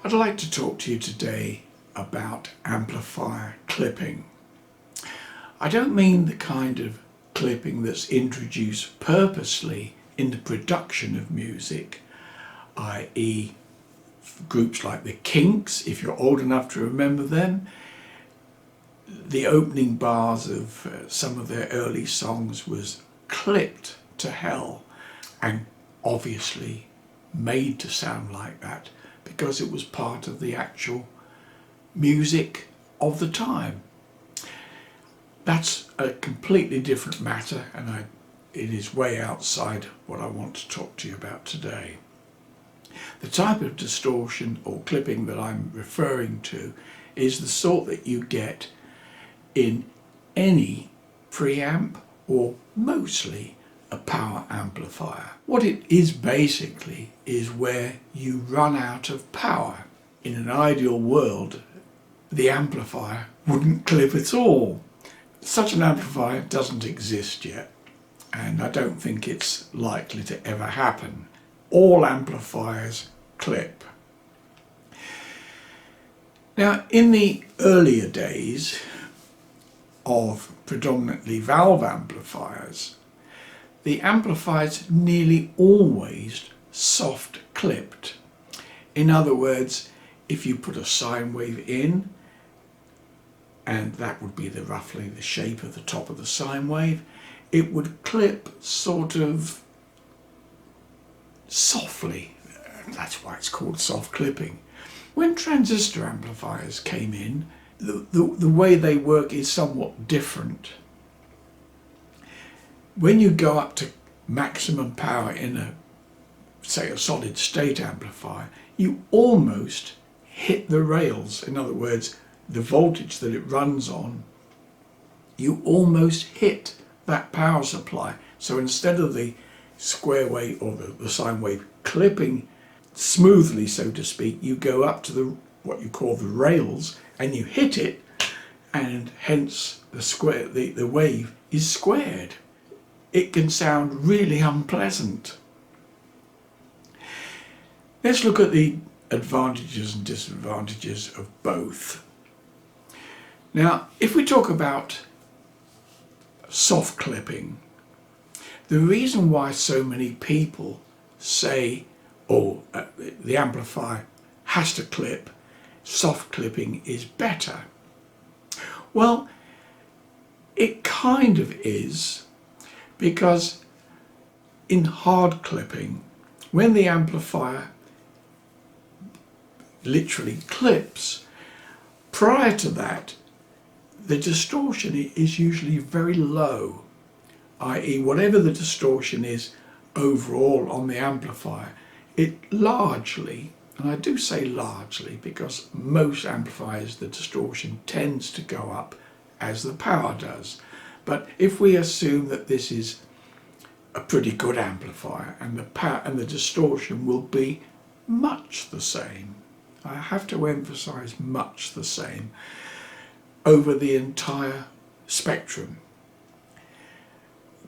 I'd like to talk to you today about amplifier clipping. I don't mean the kind of clipping that's introduced purposely in the production of music, i.e. groups like the Kinks, if you're old enough to remember them. The opening bars of some of their early songs was clipped to hell and obviously made to sound like that because it was part of the actual music of the time. That's a completely different matter, and it is way outside what I want to talk to you about today. The type of distortion or clipping that I'm referring to is the sort that you get in any preamp or mostly a power amplifier. What it is basically is where you run out of power. In an ideal world, the amplifier wouldn't clip at all. Such an amplifier doesn't exist yet, and I don't think it's likely to ever happen. All amplifiers clip. Now, in the earlier days of predominantly valve amplifiers, the amplifiers nearly always soft clipped. In other words, if you put a sine wave in, and that would be roughly the shape of the top of the sine wave, it would clip sort of softly. That's why it's called soft clipping. When transistor amplifiers came in, the way they work is somewhat different. When you go up to maximum power in say a solid state amplifier, you almost hit the rails. In other words, the voltage that it runs on, you almost hit that power supply. So instead of the square wave or the sine wave clipping smoothly, so to speak, you go up to what you call the rails and you hit it, and hence the wave is squared. It can sound really unpleasant. Let's look at the advantages and disadvantages of both. Now, if we talk about soft clipping, the reason why so many people say, the amplifier has to clip, soft clipping is better. Well, it kind of is, because in hard clipping, when the amplifier literally clips, prior to that, the distortion is usually very low, i.e. whatever the distortion is overall on the amplifier, it largely, and I do say largely because most amplifiers the distortion tends to go up as the power does. But if we assume that this is a pretty good amplifier and the power and the distortion will be much the same, I have to emphasize much the same, over the entire spectrum.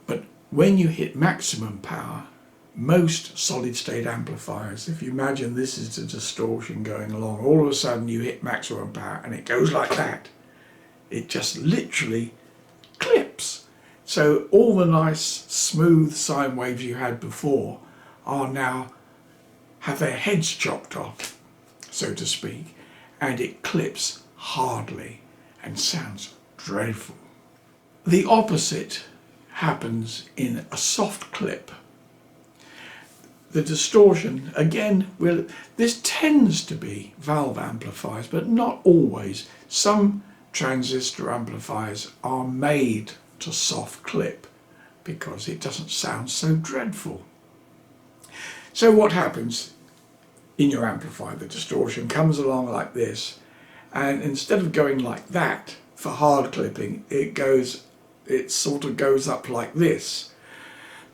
But when you hit maximum power, most solid state amplifiers, if you imagine this is the distortion going along, all of a sudden you hit maximum power and it goes like that. It just literally clips. So all the nice smooth sine waves you had before are now have their heads chopped off, so to speak, and it clips hardly and sounds dreadful. The opposite happens in a soft clip. The distortion, again, this tends to be valve amplifiers, but not always. Some transistor amplifiers are made to soft clip because it doesn't sound so dreadful. So what happens in your amplifier? The distortion comes along like this, and instead of going like that for hard clipping, it sort of goes up like this.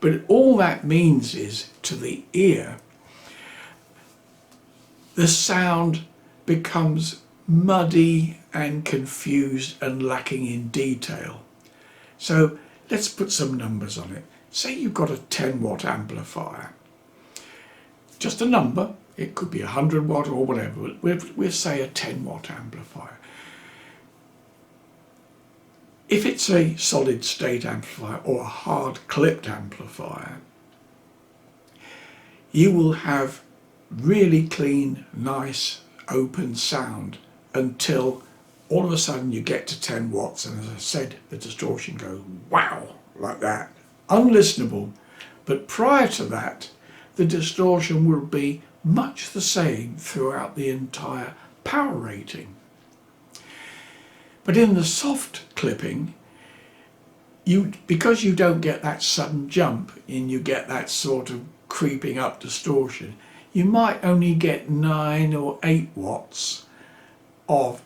But all that means is, to the ear, the sound becomes muddy and confused and lacking in detail. So let's put some numbers on it. Say you've got a 10 watt amplifier. Just a number, It could be 100 watt or whatever. We'll say a 10 watt amplifier. If it's a solid state amplifier or a hard clipped amplifier, you will have really clean, nice, open sound until all of a sudden you get to 10 watts, and as I said, the distortion goes wow, like that. Unlistenable. But prior to that, the distortion will be much the same throughout the entire power rating. But in the soft clipping, because you don't get that sudden jump and you get that sort of creeping up distortion, you might only get 9 or 8 watts of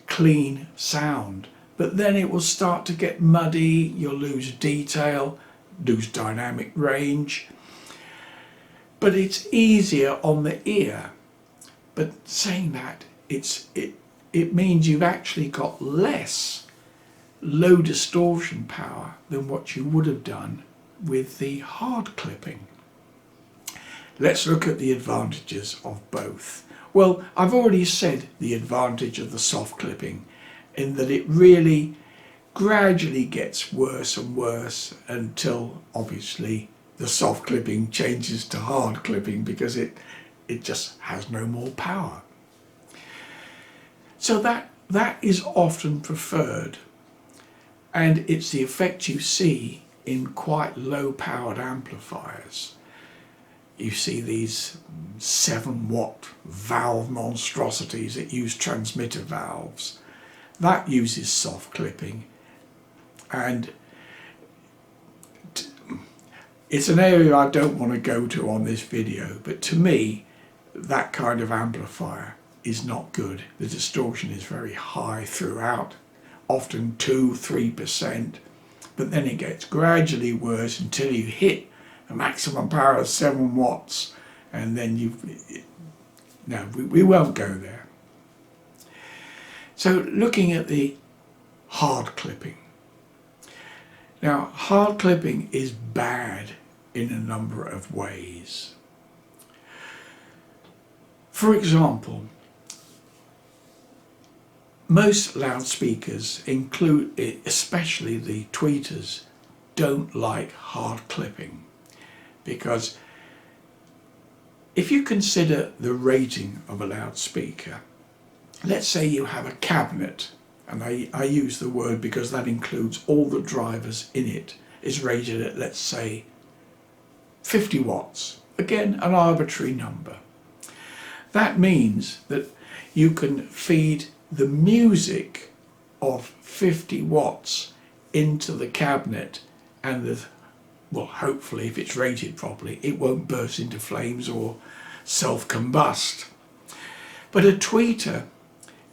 clean sound, but then it will start to get muddy, you'll lose detail, lose dynamic range. But it's easier on the ear. But saying that, it means you've actually got less low distortion power than what you would have done with the hard clipping. Let's look at the advantages of both. Well, I've already said the advantage of the soft clipping in that it really gradually gets worse and worse until obviously the soft clipping changes to hard clipping because it just has no more power. So that is often preferred, and it's the effect you see in quite low powered amplifiers. You see these 7 watt valve monstrosities that use transmitter valves. That uses soft clipping, and it's an area I don't want to go to on this video, but to me that kind of amplifier is not good. The distortion is very high throughout, often 2-3%, but then it gets gradually worse until you hit a maximum power of 7 watts, and then we won't go there. So looking at the hard clipping. Now, hard clipping is bad in a number of ways. For example, most loudspeakers, especially the tweeters, don't like hard clipping, because if you consider the rating of a loudspeaker, let's say you have a cabinet, and I use the word because that includes all the drivers in it, is rated at, let's say, 50 watts. Again, an arbitrary number. That means that you can feed the music of 50 watts into the cabinet, and well, hopefully if it's rated properly, it won't burst into flames or self-combust. But a tweeter,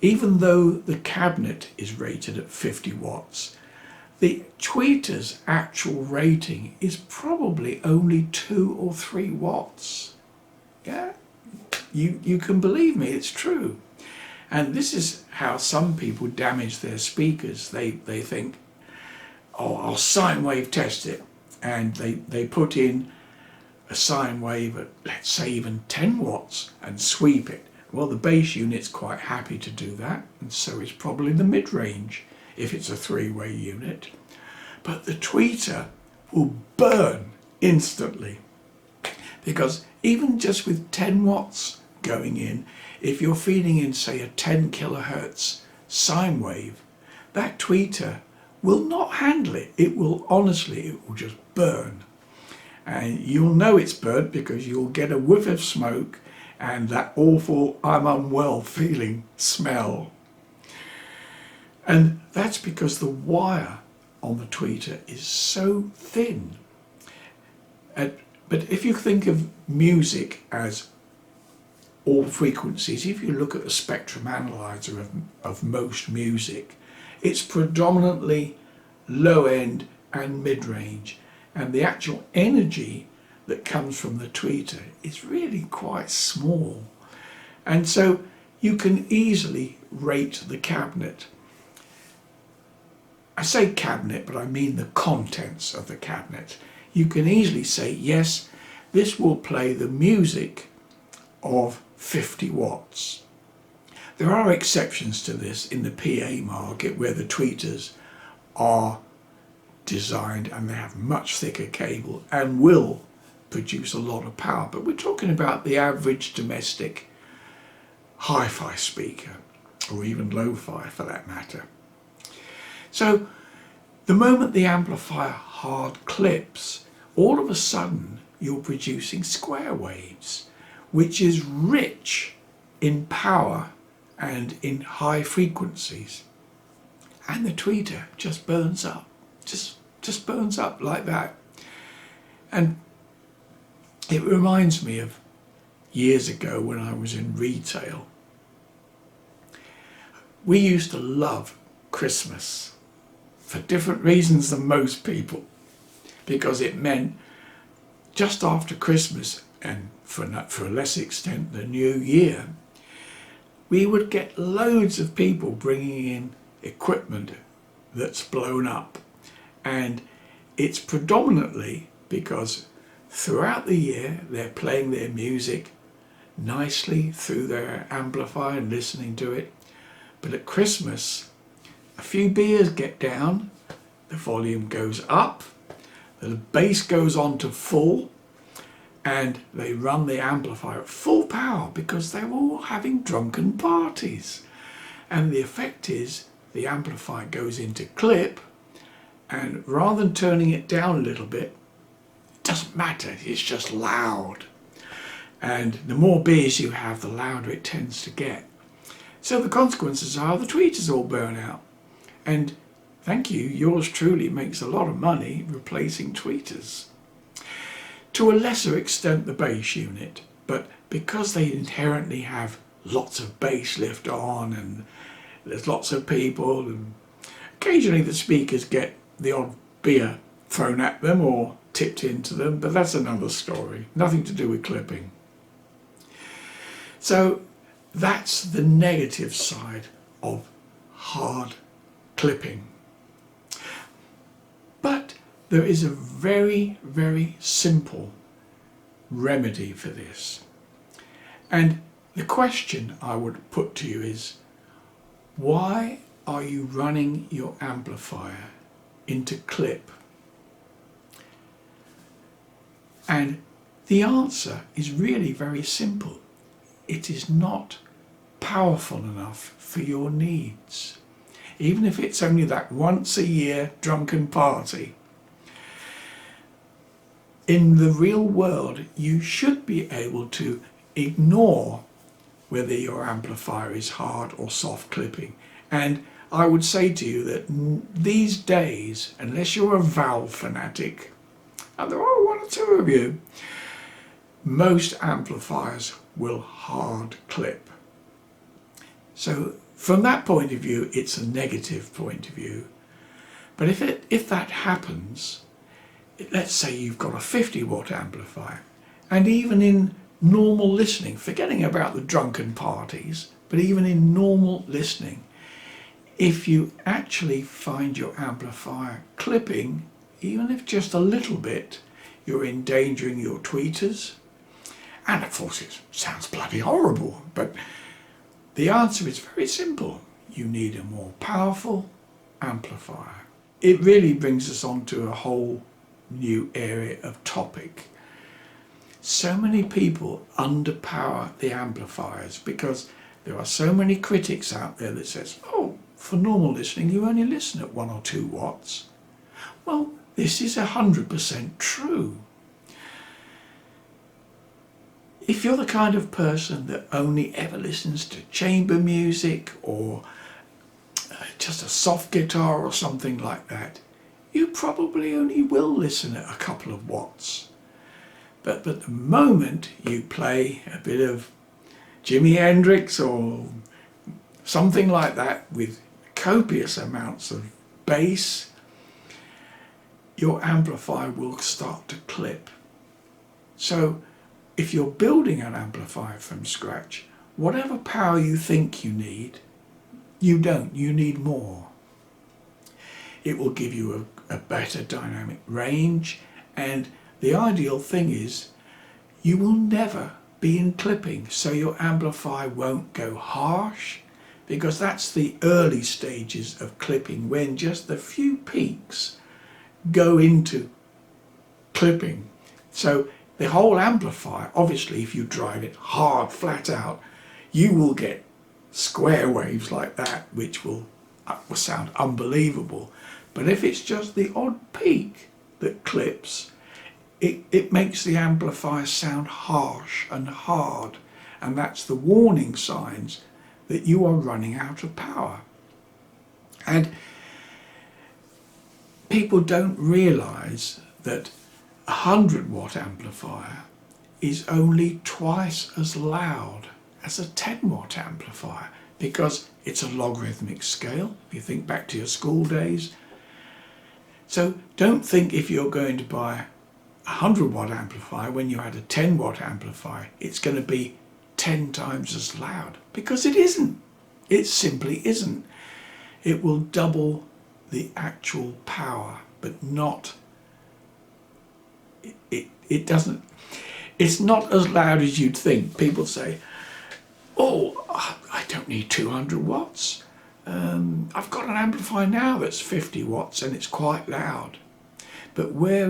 even though the cabinet is rated at 50 watts, the tweeter's actual rating is probably only 2 or 3 watts. Yeah, you can believe me, it's true. And this is how some people damage their speakers. They think, oh, I'll sine wave test it. And they put in a sine wave at, let's say, even 10 watts and sweep it. Well, the bass unit's quite happy to do that, and so is probably the mid-range if it's a 3-way unit. But the tweeter will burn instantly, because even just with 10 watts going in, if you're feeding in, say, a 10 kilohertz sine wave, that tweeter will not handle it. It will just burn. And you'll know it's burnt because you'll get a whiff of smoke and that awful I'm unwell feeling smell. And that's because the wire on the tweeter is so thin. But if you think of music as all frequencies, if you look at the spectrum analyzer of most music, it's predominantly low end and mid range, and the actual energy that comes from the tweeter is really quite small, and so you can easily rate the cabinet. I say cabinet, but I mean the contents of the cabinet. You can easily say, yes, this will play the music of 50 watts. There are exceptions to this in the PA market where the tweeters are designed and they have much thicker cable and will produce a lot of power, but we're talking about the average domestic hi-fi speaker, or even lo-fi for that matter. So the moment the amplifier hard clips, all of a sudden you're producing square waves, which is rich in power and in high frequencies, and the tweeter just burns up, just burns up like that. And it reminds me of years ago when I was in retail. We used to love Christmas for different reasons than most people, because it meant just after Christmas, and for a less extent the New Year, we would get loads of people bringing in equipment that's blown up. And it's predominantly because throughout the year they're playing their music nicely through their amplifier and listening to it. But at Christmas, a few beers get down, the volume goes up, the bass goes on to full, and they run the amplifier at full power because they're all having drunken parties. And the effect is the amplifier goes into clip, and rather than turning it down a little bit, it doesn't matter, it's just loud. And the more beers you have, the louder it tends to get. So the consequences are the tweeters all burn out. And thank you, yours truly makes a lot of money replacing tweeters. To a lesser extent the bass unit, but because they inherently have lots of bass lift on and there's lots of people, and occasionally the speakers get the odd beer thrown at them or tipped into them, but that's another story, nothing to do with clipping. So that's the negative side of hard clipping. But there is a very, very simple remedy for this. And the question I would put to you is, why are you running your amplifier into clip? And the answer is really very simple. It is not powerful enough for your needs. Even if it's only that once a year drunken party. In the real world, you should be able to ignore whether your amplifier is hard or soft clipping. And I would say to you that these days, unless you're a valve fanatic, and there are one or two of you, most amplifiers will hard clip. So from that point of view, it's a negative point of view. But if that happens, let's say you've got a 50 watt amplifier, and even in normal listening, forgetting about the drunken parties, but even in normal listening, if you actually find your amplifier clipping, even if just a little bit, you're endangering your tweeters. And of course it sounds bloody horrible, but the answer is very simple. You need a more powerful amplifier. It really brings us on to a whole new area of topic. So many people underpower the amplifiers because there are so many critics out there that says, oh, for normal listening you only listen at 1 or 2 watts. Well, this is 100% true. If you're the kind of person that only ever listens to chamber music or just a soft guitar or something like that, you probably only will listen at a couple of watts. But the moment you play a bit of Jimi Hendrix or something like that with copious amounts of bass, your amplifier will start to clip. So if you're building an amplifier from scratch, whatever power you think you need, you don't, you need more. It will give you a better dynamic range, and the ideal thing is you will never be in clipping, so your amplifier won't go harsh, because that's the early stages of clipping, when just a few peaks go into clipping. So the whole amplifier, obviously if you drive it hard flat out, you will get square waves like that, which will sound unbelievable. But if it's just the odd peak that clips, it makes the amplifier sound harsh and hard, and that's the warning signs that you are running out of power. And people don't realise that a 100-watt amplifier is only twice as loud as a 10-watt amplifier, because it's a logarithmic scale. If you think back to your school days. So don't think if you're going to buy a 100-watt amplifier when you had a 10-watt amplifier, it's going to be 10 times as loud, because it isn't. It simply isn't. It will double the actual power, but not, it doesn't, it's not as loud as you'd think. People say, oh, I don't need 200 watts. I've got an amplifier now that's 50 watts and it's quite loud. But where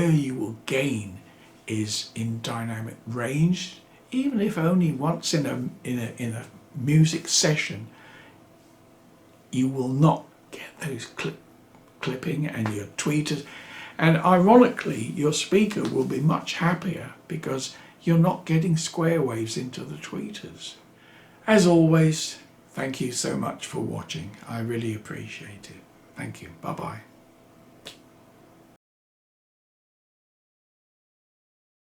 you will gain is in dynamic range, even if only once in a music session. You will not get those clipping and your tweeters, and ironically your speaker will be much happier because you're not getting square waves into the tweeters. As always, thank you so much for watching. I really appreciate it. Thank you. Bye bye.